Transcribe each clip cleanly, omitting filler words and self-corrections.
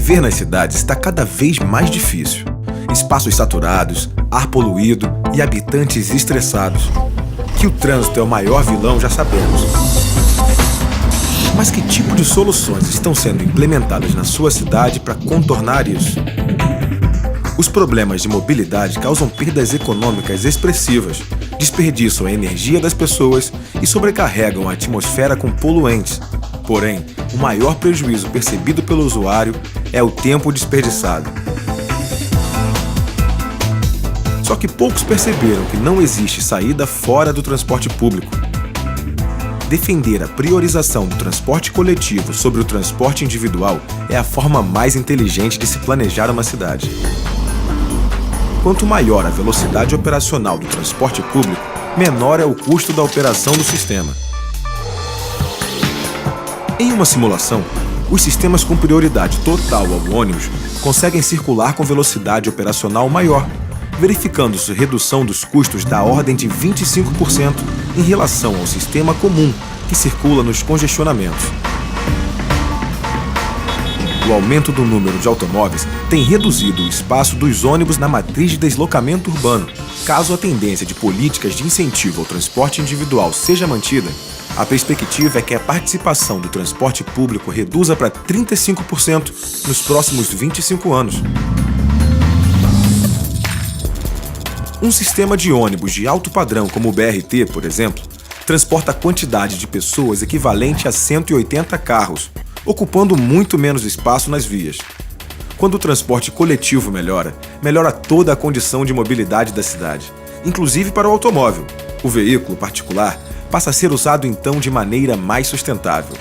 Viver nas cidades está cada vez mais difícil. Espaços saturados, ar poluído e habitantes estressados. Que o trânsito é o maior vilão já sabemos. Mas que tipo de soluções estão sendo implementadas na sua cidade para contornar isso? Os problemas de mobilidade causam perdas econômicas expressivas, desperdiçam a energia das pessoas e sobrecarregam a atmosfera com poluentes. Porém, o maior prejuízo percebido pelo usuário é o tempo desperdiçado. Só que poucos perceberam que não existe saída fora do transporte público. Defender a priorização do transporte coletivo sobre o transporte individual é a forma mais inteligente de se planejar uma cidade. Quanto maior a velocidade operacional do transporte público, menor é o custo da operação do sistema. Em uma simulação, os sistemas com prioridade total ao ônibus conseguem circular com velocidade operacional maior, verificando-se redução dos custos da ordem de 25% em relação ao sistema comum que circula nos congestionamentos. O aumento do número de automóveis tem reduzido o espaço dos ônibus na matriz de deslocamento urbano. Caso a tendência de políticas de incentivo ao transporte individual seja mantida, a perspectiva é que a participação do transporte público reduza para 35% nos próximos 25 anos. Um sistema de ônibus de alto padrão como o BRT, por exemplo, transporta quantidade de pessoas equivalente a 180 carros, ocupando muito menos espaço nas vias. Quando o transporte coletivo melhora, melhora toda a condição de mobilidade da cidade, inclusive para o automóvel. O veículo particular passa a ser usado então de maneira mais sustentável.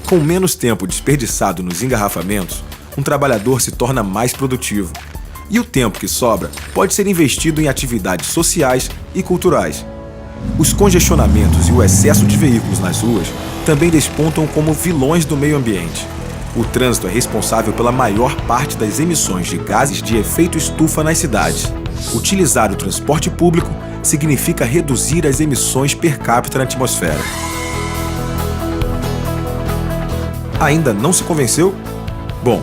Com menos tempo desperdiçado nos engarrafamentos, um trabalhador se torna mais produtivo. E o tempo que sobra pode ser investido em atividades sociais e culturais. Os congestionamentos e o excesso de veículos nas ruas também despontam como vilões do meio ambiente. O trânsito é responsável pela maior parte das emissões de gases de efeito estufa nas cidades. Utilizar o transporte público significa reduzir as emissões per capita na atmosfera. Ainda não se convenceu? Bom,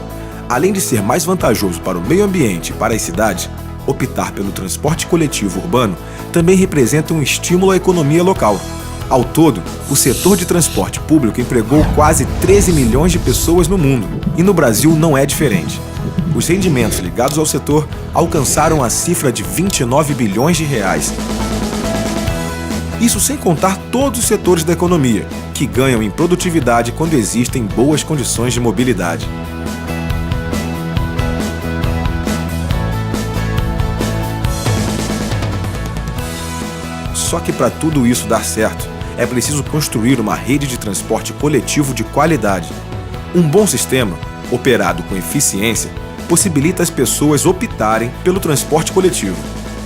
além de ser mais vantajoso para o meio ambiente e para as cidades, optar pelo transporte coletivo urbano também representa um estímulo à economia local. Ao todo, o setor de transporte público empregou quase 13 milhões de pessoas no mundo, e no Brasil não é diferente. Os rendimentos ligados ao setor alcançaram a cifra de 29 bilhões de reais. Isso sem contar todos os setores da economia, que ganham em produtividade quando existem boas condições de mobilidade. Só que para tudo isso dar certo, é preciso construir uma rede de transporte coletivo de qualidade. Um bom sistema, operado com eficiência, possibilita as pessoas optarem pelo transporte coletivo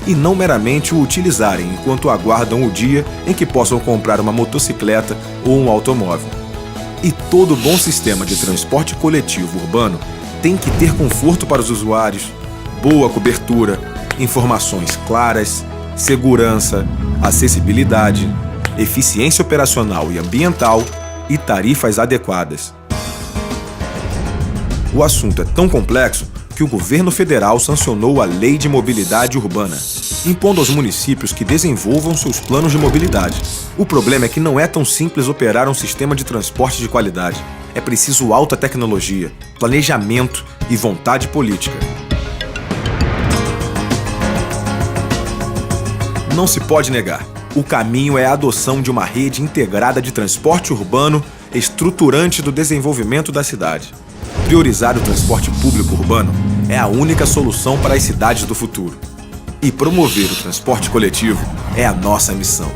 e não meramente o utilizarem enquanto aguardam o dia em que possam comprar uma motocicleta ou um automóvel. E todo bom sistema de transporte coletivo urbano tem que ter conforto para os usuários, boa cobertura, informações claras, segurança, acessibilidade, eficiência operacional e ambiental e tarifas adequadas. O assunto é tão complexo que o governo federal sancionou a Lei de Mobilidade Urbana, impondo aos municípios que desenvolvam seus planos de mobilidade. O problema é que não é tão simples operar um sistema de transporte de qualidade. É preciso alta tecnologia, planejamento e vontade política. Não se pode negar, o caminho é a adoção de uma rede integrada de transporte urbano estruturante do desenvolvimento da cidade. Priorizar o transporte público urbano é a única solução para as cidades do futuro. E promover o transporte coletivo é a nossa missão.